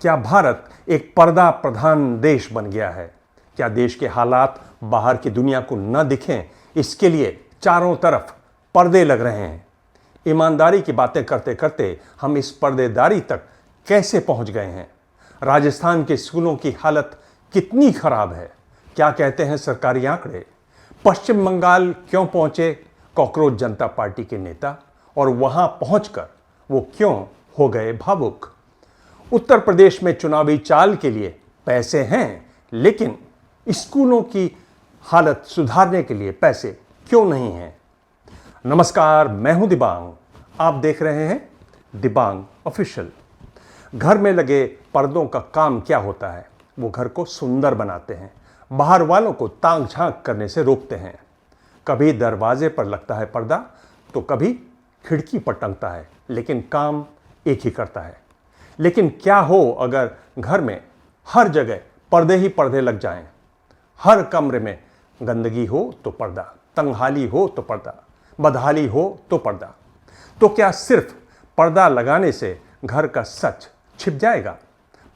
क्या भारत एक पर्दा प्रधान देश बन गया है? क्या देश के हालात बाहर की दुनिया को न दिखें, इसके लिए चारों तरफ पर्दे लग रहे हैं? ईमानदारी की बातें करते करते हम इस पर्देदारी तक कैसे पहुंच गए हैं? राजस्थान के स्कूलों की हालत कितनी खराब है? क्या कहते हैं सरकारी आंकड़े? पश्चिम बंगाल क्यों पहुंचे कॉकरोच जनता पार्टी के नेता, और वहां पहुंचकर वो क्यों हो गए भावुक? उत्तर प्रदेश में चुनावी चाल के लिए पैसे हैं, लेकिन स्कूलों की हालत सुधारने के लिए पैसे क्यों नहीं हैं? नमस्कार, मैं हूं दिबांग। आप देख रहे हैं दिबांग ऑफिशियल। घर में लगे पर्दों का काम क्या होता है? वो घर को सुंदर बनाते हैं, बाहर वालों को ताक झांक करने से रोकते हैं। कभी दरवाजे पर लगता है पर्दा, तो कभी खिड़की पर टंगता है, लेकिन काम एक ही करता है। लेकिन क्या हो अगर घर में हर जगह पर्दे ही पर्दे लग जाएं? हर कमरे में गंदगी हो तो पर्दा, तंगहाली हो तो पर्दा, बदहाली हो तो पर्दा। तो क्या सिर्फ पर्दा लगाने से घर का सच छिप जाएगा?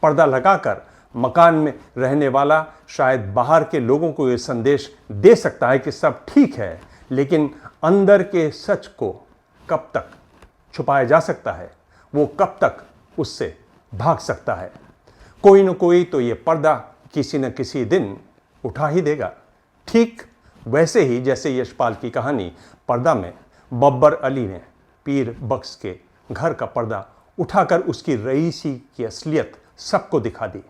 पर्दा लगाकर मकान में रहने वाला शायद बाहर के लोगों को यह संदेश दे सकता है कि सब ठीक है, लेकिन अंदर के सच को कब तक छुपाया जा सकता है? वो कब तक उससे भाग सकता है? कोई न कोई तो ये पर्दा किसी न किसी दिन उठा ही देगा। ठीक वैसे ही जैसे यशपाल की कहानी पर्दा में बब्बर अली ने पीर बख्श के घर का पर्दा उठाकर उसकी रईसी की असलियत सबको दिखा दी।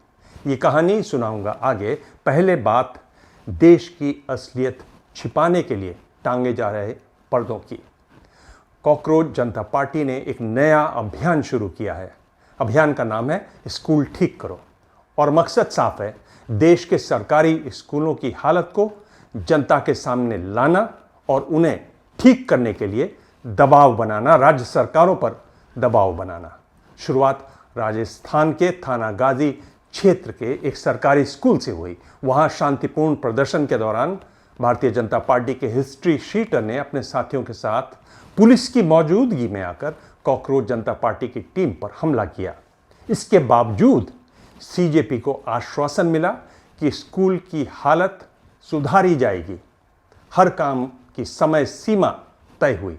ये कहानी सुनाऊंगा आगे। पहले बात देश की असलियत छिपाने के लिए टांगे जा रहे पर्दों की। कॉकरोच जनता पार्टी ने एक नया अभियान शुरू किया है। अभियान का नाम है स्कूल ठीक करो, और मकसद साफ है, देश के सरकारी स्कूलों की हालत को जनता के सामने लाना और उन्हें ठीक करने के लिए दबाव बनाना, राज्य सरकारों पर दबाव बनाना। शुरुआत राजस्थान के थानागाजी क्षेत्र के एक सरकारी स्कूल से हुई। वहां शांतिपूर्ण प्रदर्शन के दौरान भारतीय जनता पार्टी के हिस्ट्री शीटर ने अपने साथियों के साथ पुलिस की मौजूदगी में आकर कॉकरोच जनता पार्टी की टीम पर हमला किया। इसके बावजूद सीजेपी को आश्वासन मिला कि स्कूल की हालत सुधारी जाएगी। हर काम की समय सीमा तय हुई,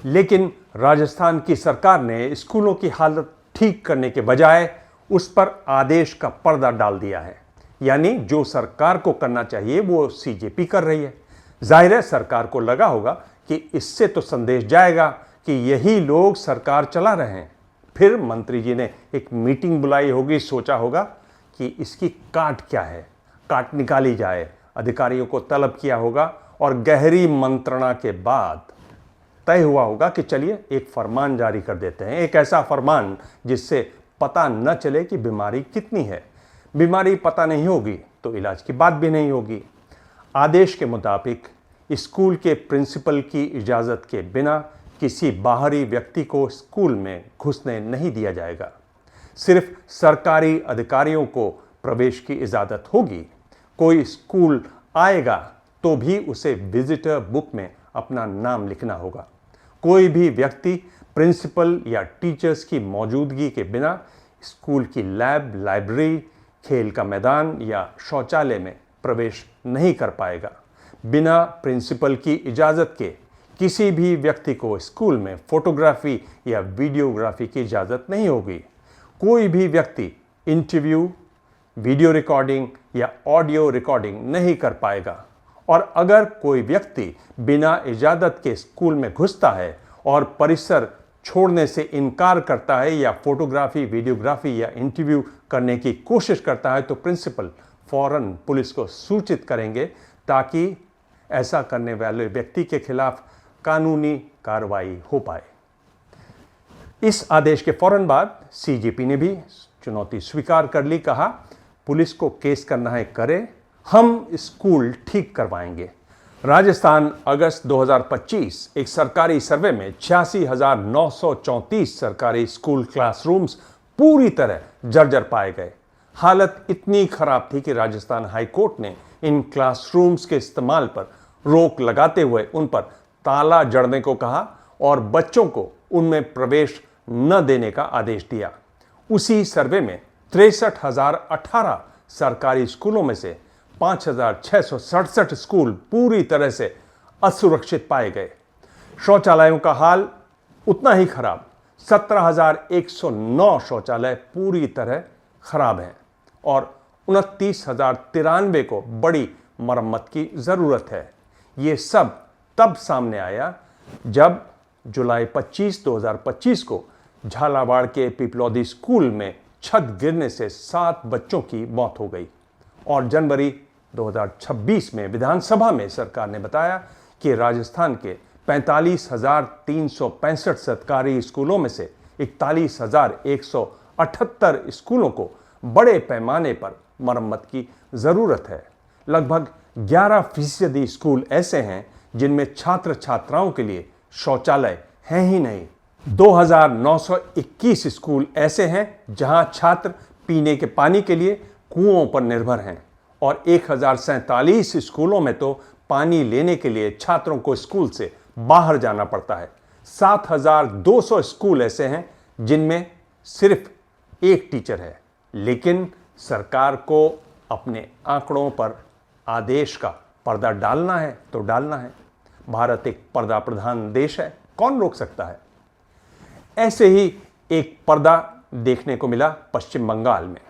लेकिन राजस्थान की सरकार ने स्कूलों की हालत ठीक करने के बजाय उस पर आदेश का पर्दा डाल दिया है। यानी जो सरकार को करना चाहिए वो सीजेपी कर रही है। जाहिर है सरकार को लगा होगा कि इससे तो संदेश जाएगा कि यही लोग सरकार चला रहे हैं। फिर मंत्री जी ने एक मीटिंग बुलाई होगी, सोचा होगा कि इसकी काट क्या है, काट निकाली जाए। अधिकारियों को तलब किया होगा और गहरी मंत्रणा के बाद तय हुआ होगा कि चलिए एक फरमान जारी कर देते हैं। एक ऐसा फरमान जिससे पता न चले कि बीमारी कितनी है। बीमारी पता नहीं होगी तो इलाज की बात भी नहीं होगी। आदेश के मुताबिक स्कूल के प्रिंसिपल की इजाज़त के बिना किसी बाहरी व्यक्ति को स्कूल में घुसने नहीं दिया जाएगा। सिर्फ सरकारी अधिकारियों को प्रवेश की इजाज़त होगी। कोई स्कूल आएगा तो भी उसे विजिटर बुक में अपना नाम लिखना होगा। कोई भी व्यक्ति प्रिंसिपल या टीचर्स की मौजूदगी के बिना स्कूल की लैब, लाइब्रेरी, खेल का मैदान या शौचालय में प्रवेश नहीं कर पाएगा। बिना प्रिंसिपल की इजाज़त के किसी भी व्यक्ति को स्कूल में फोटोग्राफी या वीडियोग्राफी की इजाज़त नहीं होगी। कोई भी व्यक्ति इंटरव्यू, वीडियो रिकॉर्डिंग या ऑडियो रिकॉर्डिंग नहीं कर पाएगा। और अगर कोई व्यक्ति बिना इजाज़त के स्कूल में घुसता है और परिसर छोड़ने से इनकार करता है या फोटोग्राफी, वीडियोग्राफी या इंटरव्यू करने की कोशिश करता है, तो प्रिंसिपल फौरन पुलिस को सूचित करेंगे ताकि ऐसा करने वाले व्यक्ति के खिलाफ कानूनी कार्रवाई हो पाए। इस आदेश के फौरन बाद सीजेपी ने भी चुनौती स्वीकार कर ली। कहा पुलिस को केस करना है करे, हम स्कूल ठीक करवाएंगे। राजस्थान अगस्त 2025 एक सरकारी सर्वे में 86,934 सरकारी स्कूल क्लासरूम्स पूरी तरह जर्जर पाए गए। हालत इतनी खराब थी कि राजस्थान हाई कोर्ट ने इन क्लासरूम्स के इस्तेमाल पर रोक लगाते हुए उन पर ताला जड़ने को कहा और बच्चों को उनमें प्रवेश न देने का आदेश दिया। उसी सर्वे में 63,018 सरकारी स्कूलों में से 5,667 स्कूल पूरी तरह से असुरक्षित पाए गए। शौचालयों का हाल उतना ही खराब, 17,109 शौचालय पूरी तरह खराब हैं और 29,093 को बड़ी मरम्मत की जरूरत है। ये सब तब सामने आया जब जुलाई 25, 2025 को झालावाड़ के पिपलौदी स्कूल में छत गिरने से 7 बच्चों की मौत हो गई और जनवरी 2026 में विधानसभा में सरकार ने बताया कि राजस्थान के 45,365 सरकारी स्कूलों में से 41,178 स्कूलों को बड़े पैमाने पर मरम्मत की जरूरत है। लगभग 11% स्कूल ऐसे हैं जिनमें छात्र छात्राओं के लिए शौचालय हैं ही नहीं। 2,921 स्कूल ऐसे हैं जहां छात्र पीने के पानी के लिए कुओं पर निर्भर हैं और 1,047 स्कूलों में तो पानी लेने के लिए छात्रों को स्कूल से बाहर जाना पड़ता है। 7,200 स्कूल ऐसे हैं जिनमें सिर्फ एक टीचर है, लेकिन सरकार को अपने आंकड़ों पर आदेश का पर्दा डालना है तो डालना है। भारत एक पर्दा प्रधान देश है, कौन रोक सकता है। ऐसे ही एक पर्दा देखने को मिला पश्चिम बंगाल में,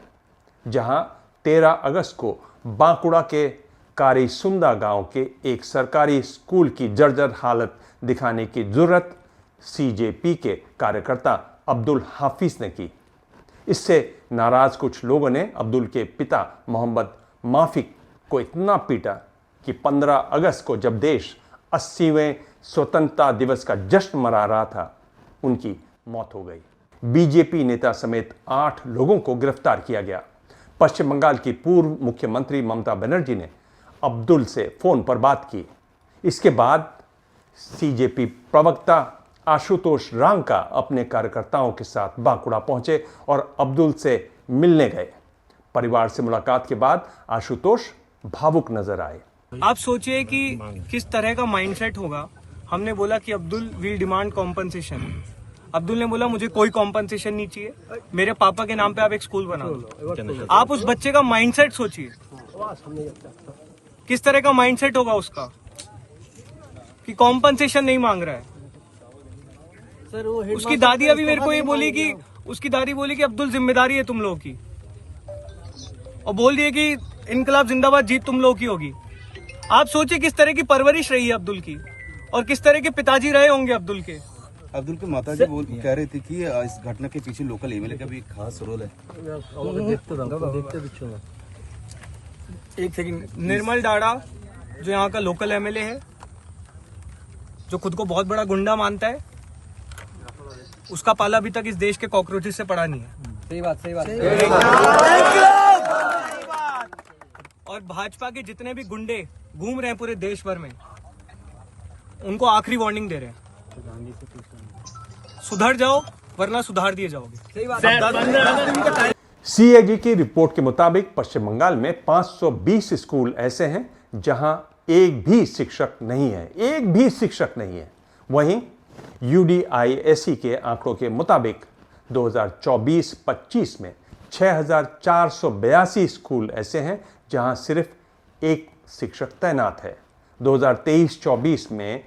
जहां 13 अगस्त को बांकुड़ा के कारीसुंदा गांव के एक सरकारी स्कूल की जर्जर हालत दिखाने की जुर्रत सीजेपी के कार्यकर्ता अब्दुल हाफिज ने की। इससे नाराज कुछ लोगों ने अब्दुल के पिता मोहम्मद माफिक को इतना पीटा कि 15 अगस्त को जब देश 80वें स्वतंत्रता दिवस का जश्न मना रहा था, उनकी मौत हो गई। बीजेपी नेता समेत 8 लोगों को गिरफ्तार किया गया। पश्चिम बंगाल की पूर्व मुख्यमंत्री ममता बनर्जी ने अब्दुल से फोन पर बात की। इसके बाद सीजेपी प्रवक्ता आशुतोष रांका अपने कार्यकर्ताओं के साथ बांकुड़ा पहुंचे और अब्दुल से मिलने गए। परिवार से मुलाकात के बाद आशुतोष भावुक नजर आए। आप सोचिए कि किस तरह का माइंडसेट होगा। हमने बोला कि Abdul we demand compensation. Abdul ने बोला मुझे कोई कॉम्पनसेशन नहीं चाहिए, मेरे पापा के नाम पे आप एक स्कूल बनाओ। आप उस बच्चे का माइंडसेट सोचिए, किस तरह का माइंडसेट होगा उसका कि कॉम्पनसेशन नहीं मांग रहा है। उसकी दादी अभी मेरे को ये बोली कि उसकी दादी बोली कि अब्दुल जिम्मेदारी है तुम लोगों की, और बोल दिए कि इनकलाब जिंदाबाद जीत तुम लोगों की होगी। आप सोचिए किस तरह की परवरिश रही है अब्दुल की और किस तरह के पिताजी रहे होंगे अब्दुल के। अब्दुल के माताजी कह रही थी कि इस घटना के पीछे लोकल एमएलए का भी खास रोल है। एक सेकंड, निर्मल डाड़ा जो यहाँ का लोकल एमएलए है, जो खुद को बहुत बड़ा गुंडा मानता है, उसका पाला अभी तक इस देश के कॉकरोचेस से पड़ा नहीं है। सही बात। और भाजपा के जितने भी गुंडे घूम रहे हैं पूरे देश भर में, उनको आखिरी वार्निंग दे रहे हैं, सुधर जाओ वरना सुधार दिए जाओगे। सही बात। सीएजी की रिपोर्ट के मुताबिक पश्चिम बंगाल में 520 स्कूल ऐसे हैं जहां एक भी शिक्षक नहीं है। वहीं यूडीआईएसई के आंकड़ों के मुताबिक 2024-25 में 6,482 स्कूल ऐसे हैं जहां सिर्फ एक शिक्षक तैनात है। 2023-24 में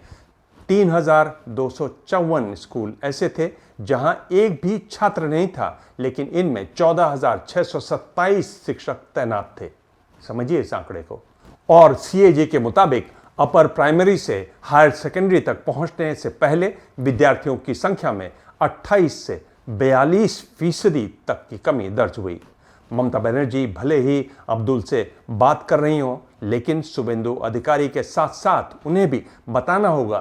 3,254 स्कूल ऐसे थे जहां एक भी छात्र नहीं था, लेकिन इनमें 14,627 शिक्षक तैनात थे। समझिए इस आंकड़े को। और सीएजी के मुताबिक अपर प्राइमरी से हायर सेकेंडरी तक पहुंचने से पहले विद्यार्थियों की संख्या में 28 से 42% तक की कमी दर्ज हुई। ममता बनर्जी भले ही अब्दुल से बात कर रही हों, लेकिन शुभेंदु अधिकारी के साथ साथ उन्हें भी बताना होगा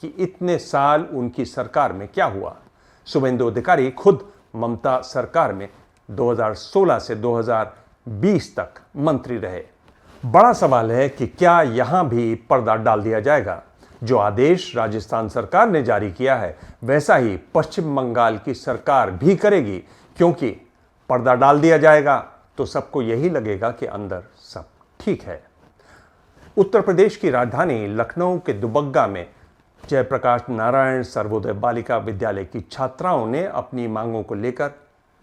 कि इतने साल उनकी सरकार में क्या हुआ। शुभेंदु अधिकारी खुद ममता सरकार में 2016 से 2020 तक मंत्री रहे। बड़ा सवाल है कि क्या यहां भी पर्दा डाल दिया जाएगा। जो आदेश राजस्थान सरकार ने जारी किया है, वैसा ही पश्चिम बंगाल की सरकार भी करेगी, क्योंकि पर्दा डाल दिया जाएगा तो सबको यही लगेगा कि अंदर सब ठीक है। उत्तर प्रदेश की राजधानी लखनऊ के दुबग्गा में जयप्रकाश नारायण सर्वोदय बालिका विद्यालय की छात्राओं ने अपनी मांगों को लेकर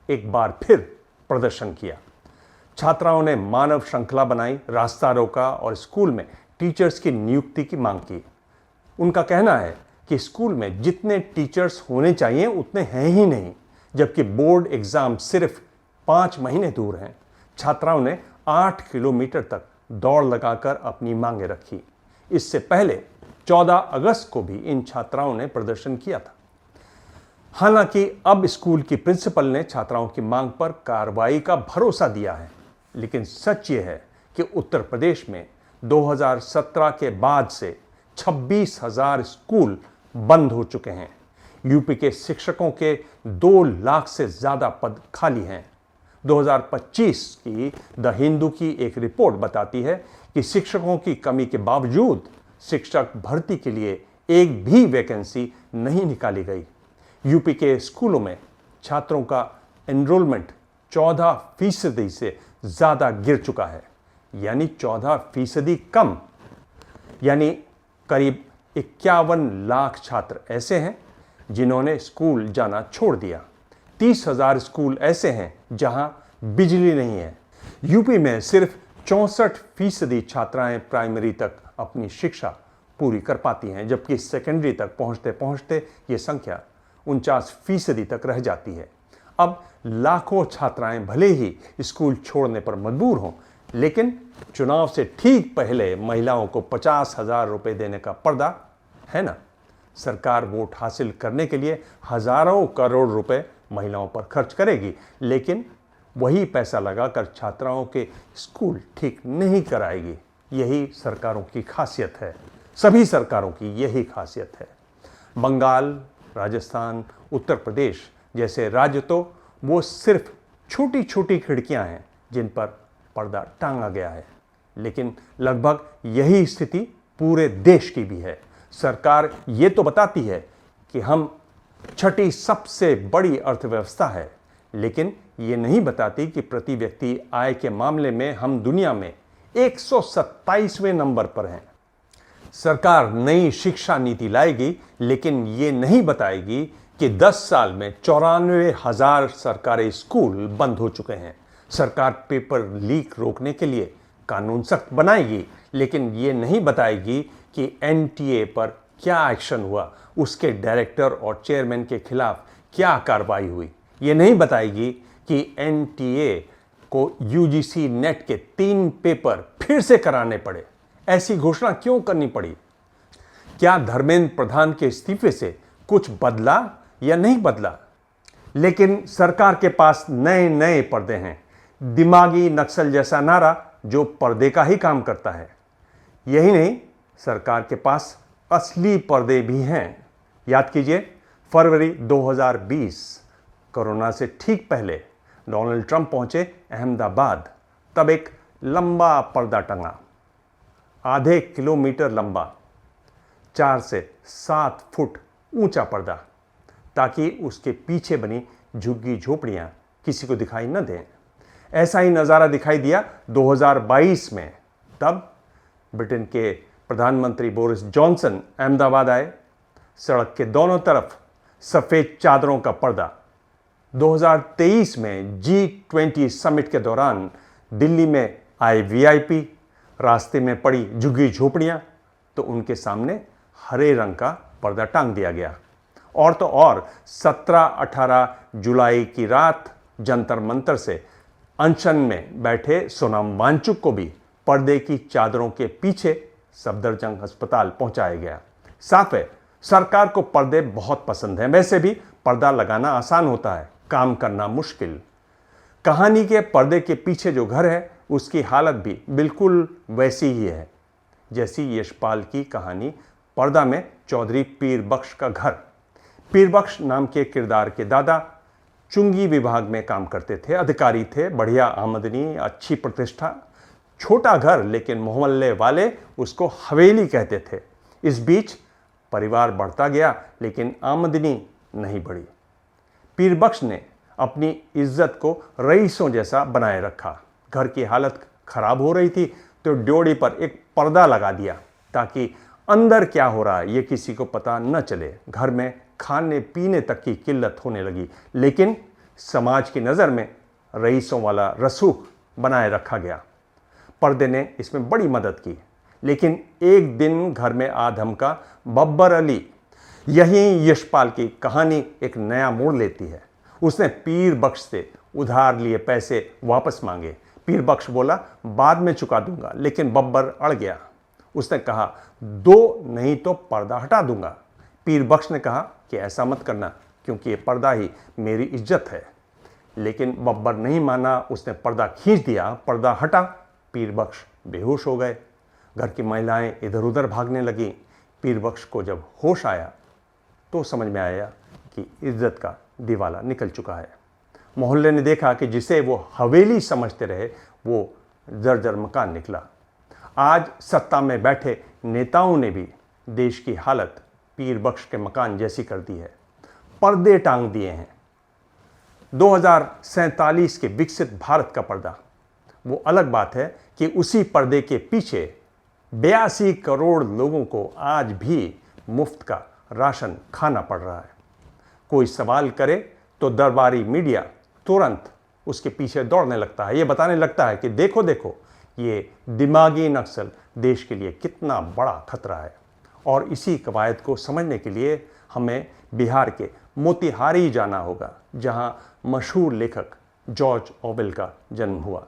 एक बार फिर प्रदर्शन किया। छात्राओं ने मानव श्रृंखला बनाई, रास्ता रोका और स्कूल में टीचर्स की नियुक्ति की मांग की। उनका कहना है कि स्कूल में जितने टीचर्स होने चाहिए उतने हैं ही नहीं, जबकि बोर्ड एग्जाम सिर्फ 5 महीने दूर हैं। छात्राओं ने 8 किलोमीटर तक दौड़ लगाकर अपनी मांगें रखी। इससे पहले 14 अगस्त को भी इन छात्राओं ने प्रदर्शन किया था। हालांकि अब स्कूल की प्रिंसिपल ने छात्राओं की मांग पर कार्रवाई का भरोसा दिया है, लेकिन सच ये है कि उत्तर प्रदेश में 2017 के बाद से 26,000 स्कूल बंद हो चुके हैं। यूपी के शिक्षकों के 2 लाख से ज़्यादा पद खाली हैं। 2025 की द हिंदू की एक रिपोर्ट बताती है कि शिक्षकों की कमी के बावजूद शिक्षक भर्ती के लिए एक भी वैकेंसी नहीं निकाली गई। यूपी के स्कूलों में छात्रों का एनरोलमेंट 14% से ज़्यादा गिर चुका है, यानी 14% कम, यानी करीब 51 लाख छात्र ऐसे हैं जिन्होंने स्कूल जाना छोड़ दिया। 30,000 स्कूल ऐसे हैं जहां बिजली नहीं है। यूपी में सिर्फ 64% छात्राएं प्राइमरी तक अपनी शिक्षा पूरी कर पाती हैं, जबकि सेकेंडरी तक पहुंचते पहुंचते ये संख्या 49% तक रह जाती है। अब लाखों छात्राएं भले ही स्कूल छोड़ने पर मजबूर हों, लेकिन चुनाव से ठीक पहले महिलाओं को 50,000 रुपए देने का पर्दा है ना। सरकार वोट हासिल करने के लिए हजारों करोड़ रुपए महिलाओं पर खर्च करेगी, लेकिन वही पैसा लगाकर छात्राओं के स्कूल ठीक नहीं कराएगी। यही सरकारों की खासियत है, सभी सरकारों की यही खासियत है। बंगाल, राजस्थान, उत्तर प्रदेश जैसे राज्य तो वो सिर्फ छोटी छोटी खिड़कियां हैं जिन पर पर्दा टांगा गया है, लेकिन लगभग यही स्थिति पूरे देश की भी है। सरकार ये तो बताती है कि हम 6ठी सबसे बड़ी अर्थव्यवस्था है, लेकिन ये नहीं बताती कि प्रति व्यक्ति आय के मामले में हम दुनिया में 127वें नंबर पर हैं। सरकार नई शिक्षा नीति लाएगी, लेकिन ये नहीं बताएगी कि 10 साल में 94,000 सरकारी स्कूल बंद हो चुके हैं। सरकार पेपर लीक रोकने के लिए कानून सख्त बनाएगी, लेकिन ये नहीं बताएगी कि एनटीए पर क्या एक्शन हुआ, उसके डायरेक्टर और चेयरमैन के खिलाफ क्या कार्रवाई हुई। ये नहीं बताएगी कि एनटीए को यूजीसी नेट के 3 पेपर फिर से कराने पड़े। ऐसी घोषणा क्यों करनी पड़ी? क्या धर्मेंद्र प्रधान के इस्तीफे से कुछ बदला या नहीं बदला? लेकिन सरकार के पास नए नए पर्दे हैं। दिमागी नक्सल जैसा नारा जो पर्दे का ही काम करता है। यही नहीं, सरकार के पास असली पर्दे भी हैं। याद कीजिए, फरवरी 2020, कोरोना से ठीक पहले डोनाल्ड ट्रंप पहुंचे अहमदाबाद। तब एक लंबा पर्दा टंगा, आधे किलोमीटर लंबा, 4 से 7 फुट ऊंचा पर्दा, ताकि उसके पीछे बनी झुग्गी झोपड़ियां किसी को दिखाई न दें। ऐसा ही नज़ारा दिखाई दिया 2022 में। तब ब्रिटेन के प्रधानमंत्री बोरिस जॉनसन अहमदाबाद आए। सड़क के दोनों तरफ सफ़ेद चादरों का पर्दा। 2023 में G20 समिट के दौरान दिल्ली में आए वीआईपी, रास्ते में पड़ी झुग्गी झोपड़ियां, तो उनके सामने हरे रंग का पर्दा टांग दिया गया। और तो और 17-18 जुलाई की रात जंतर मंतर से अनशन में बैठे सोनम वांगचुक को भी पर्दे की चादरों के पीछे सफदरजंग अस्पताल पहुंचाया गया। साफ है, सरकार को पर्दे बहुत पसंद हैं। वैसे भी पर्दा लगाना आसान होता है, काम करना मुश्किल। कहानी के पर्दे के पीछे जो घर है उसकी हालत भी बिल्कुल वैसी ही है जैसी यशपाल की कहानी पर्दा में चौधरी पीर बख्श का घर। पीर बख्श नाम के किरदार के दादा चुंगी विभाग में काम करते थे, अधिकारी थे, बढ़िया आमदनी, अच्छी प्रतिष्ठा, छोटा घर, लेकिन मोहल्ले वाले उसको हवेली कहते थे। इस बीच परिवार बढ़ता गया, लेकिन आमदनी नहीं बढ़ी। पीर बख्श ने अपनी इज्जत को रईसों जैसा बनाए रखा। घर की हालत खराब हो रही थी तो ड्योढ़ी पर एक पर्दा लगा दिया ताकि अंदर क्या हो रहा है ये किसी को पता न चले। घर में खाने पीने तक की किल्लत होने लगी, लेकिन समाज की नज़र में रईसों वाला रसूख बनाए रखा गया। पर्दे ने इसमें बड़ी मदद की। लेकिन एक दिन घर में आ धमका बब्बर अली, यही यशपाल की कहानी एक नया मोड़ लेती है। उसने पीर बख्श से उधार लिए पैसे वापस मांगे। पीर बख्श बोला बाद में चुका दूंगा, लेकिन बब्बर अड़ गया। उसने कहा दो नहीं तो पर्दा हटा दूंगा। पीर बख्श ने कहा कि ऐसा मत करना, क्योंकि ये पर्दा ही मेरी इज्जत है। लेकिन बब्बर नहीं माना। उसने पर्दा खींच दिया, पर्दा हटा, पीर बख्श बेहोश हो गए। घर की महिलाएं इधर उधर भागने लगी। पीर बख्श को जब होश आया तो समझ में आया कि इज्जत का दिवाला निकल चुका है। मोहल्ले ने देखा कि जिसे वो हवेली समझते रहे वो जर्जर मकान निकला। आज सत्ता में बैठे नेताओं ने भी देश की हालत पीर बख्श के मकान जैसी कर दी है। पर्दे टांग दिए हैं। 2047 के विकसित भारत का पर्दा। वो अलग बात है कि उसी पर्दे के पीछे 82 करोड़ लोगों को आज भी मुफ्त का राशन खाना पड़ रहा है। कोई सवाल करे तो दरबारी मीडिया तुरंत उसके पीछे दौड़ने लगता है। ये बताने लगता है कि देखो देखो, ये दिमागी नक्सल देश के लिए कितना बड़ा खतरा है। और इसी कवायद को समझने के लिए हमें बिहार के मोतिहारी जाना होगा, जहां मशहूर लेखक जॉर्ज ऑवेल का जन्म हुआ।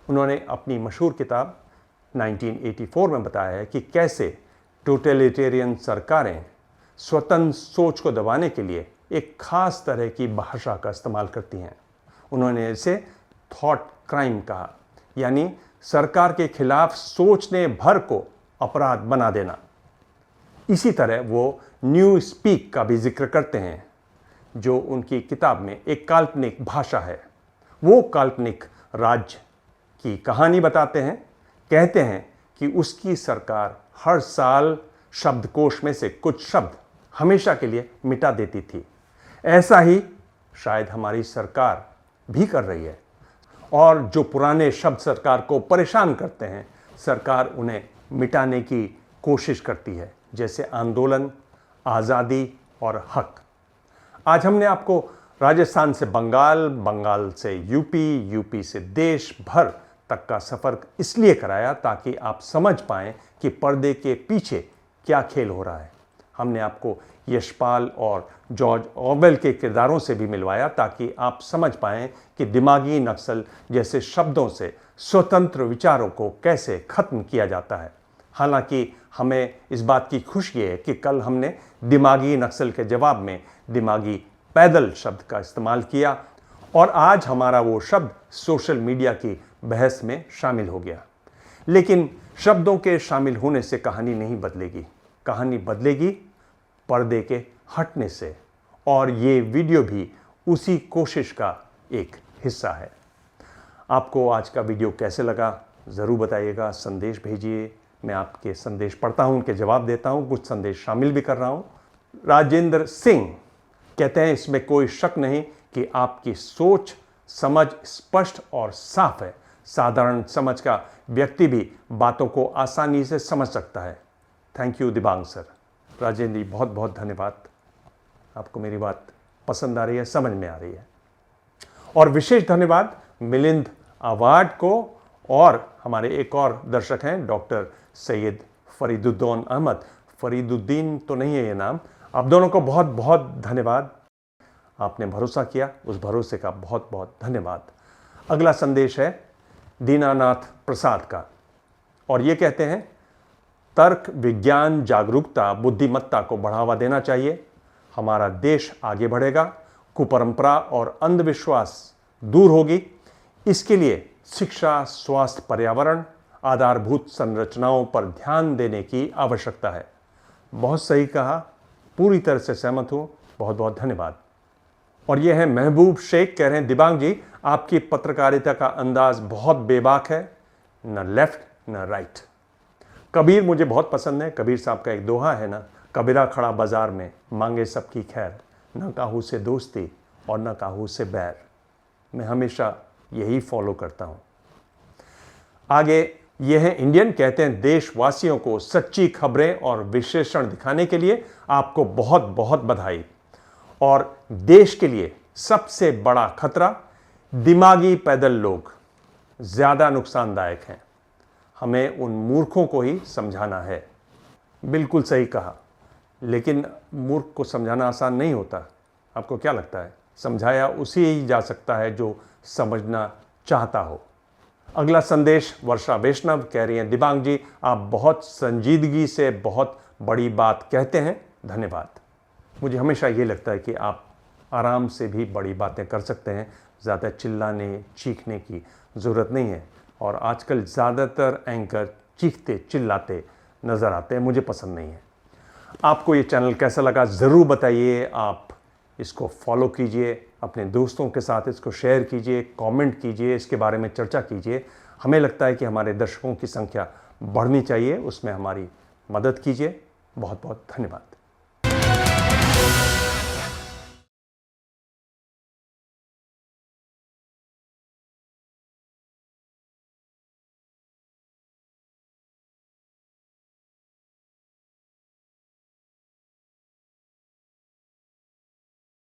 उन्होंने अपनी मशहूर किताब 1984 में बताया है कि कैसे टोटलिटेरियन सरकारें स्वतंत्र सोच को दबाने के लिए एक खास तरह की भाषा का इस्तेमाल करती हैं। उन्होंने इसे थॉट क्राइम कहा, यानी सरकार के खिलाफ सोचने भर को अपराध बना देना। इसी तरह वो न्यू स्पीक का भी जिक्र करते हैं, जो उनकी किताब में एक काल्पनिक भाषा है। वो काल्पनिक राज्य की कहानी बताते हैं। कहते हैं कि उसकी सरकार हर साल शब्दकोश में से कुछ शब्द हमेशा के लिए मिटा देती थी। ऐसा ही शायद हमारी सरकार भी कर रही है। और जो पुराने शब्द सरकार को परेशान करते हैं, सरकार उन्हें मिटाने की कोशिश करती है, जैसे आंदोलन, आज़ादी और हक। आज हमने आपको राजस्थान से बंगाल, बंगाल से यूपी, यूपी से देश भर तक का सफ़र इसलिए कराया ताकि आप समझ पाएं कि पर्दे के पीछे क्या खेल हो रहा है। हमने आपको यशपाल और जॉर्ज ऑवेल के किरदारों से भी मिलवाया ताकि आप समझ पाएं कि दिमागी नक्सल जैसे शब्दों से स्वतंत्र विचारों को कैसे खत्म किया जाता है। हालांकि हमें इस बात की खुशी है कि कल हमने दिमागी नक्सल के जवाब में दिमागी पैदल शब्द का इस्तेमाल किया और आज हमारा वो शब्द सोशल मीडिया की बहस में शामिल हो गया। लेकिन शब्दों के शामिल होने से कहानी नहीं बदलेगी। कहानी बदलेगी पर्दे के हटने से, और ये वीडियो भी उसी कोशिश का एक हिस्सा है। आपको आज का वीडियो कैसे लगा ज़रूर बताइएगा, संदेश भेजिए। मैं आपके संदेश पढ़ता हूं, उनके जवाब देता हूं, कुछ संदेश शामिल भी कर रहा हूं। राजेंद्र सिंह कहते हैं इसमें कोई शक नहीं कि आपकी सोच समझ स्पष्ट और साफ है। साधारण समझ का व्यक्ति भी बातों को आसानी से समझ सकता है। Thank you Dibang sir. Rajendra ji बहुत बहुत धन्यवाद। आपको मेरी बात पसंद आ रही है, समझ में आ रही है। और विशेष धन्यवाद मिलिंद अवार्ड को, और हमारे एक और दर्शक हैं डॉक्टर सैयद फरीदुद्दीन अहमद। फरीदुद्दीन तो नहीं है ये नाम। आप दोनों को बहुत बहुत धन्यवाद। आपने भरोसा किया, उस भरोसे का बहुत बहुत धन्यवाद। अगला संदेश है दीनानाथ प्रसाद का, और ये कहते हैं तर्क, विज्ञान, जागरूकता, बुद्धिमत्ता को बढ़ावा देना चाहिए। हमारा देश आगे बढ़ेगा, कुपरंपरा और अंधविश्वास दूर होगी। इसके लिए शिक्षा, स्वास्थ्य, पर्यावरण, आधारभूत संरचनाओं पर ध्यान देने की आवश्यकता है। बहुत सही कहा, पूरी तरह से सहमत हूँ। बहुत बहुत धन्यवाद। और ये है महबूब शेख, कह रहे हैं दिबांग जी आपकी पत्रकारिता का अंदाज बहुत बेबाक है, न लेफ्ट न राइट। कबीर मुझे बहुत पसंद है। कबीर साहब का एक दोहा है ना, कबीरा खड़ा बाजार में मांगे सबकी खैर, न काहू से दोस्ती और न काहू से बैर। मैं हमेशा यही फॉलो करता हूँ। आगे ये है इंडियन, कहते हैं देशवासियों को सच्ची खबरें और विश्लेषण दिखाने के लिए आपको बहुत बहुत बधाई। और देश के लिए सबसे बड़ा खतरा दिमागी पैदल लोग ज़्यादा नुकसानदायक हैं। हमें उन मूर्खों को ही समझाना है। बिल्कुल सही कहा, लेकिन मूर्ख को समझाना आसान नहीं होता। आपको क्या लगता है? समझाया उसी ही जा सकता है जो समझना चाहता हो। अगला संदेश वर्षा वैष्णव कह रही हैं, दिबांग जी आप बहुत संजीदगी से बहुत बड़ी बात कहते हैं, धन्यवाद। मुझे हमेशा ये लगता है कि आप आराम से भी बड़ी बातें कर सकते हैं, ज़्यादा चिल्लाने चीखने की ज़रूरत नहीं है। और आजकल ज़्यादातर एंकर चीखते चिल्लाते नज़र आते हैं, मुझे पसंद नहीं है। आपको ये चैनल कैसा लगा ज़रूर बताइए। आप इसको फॉलो कीजिए, अपने दोस्तों के साथ इसको शेयर कीजिए, कमेंट कीजिए, इसके बारे में चर्चा कीजिए। हमें लगता है कि हमारे दर्शकों की संख्या बढ़नी चाहिए, उसमें हमारी मदद कीजिए। बहुत बहुत धन्यवाद।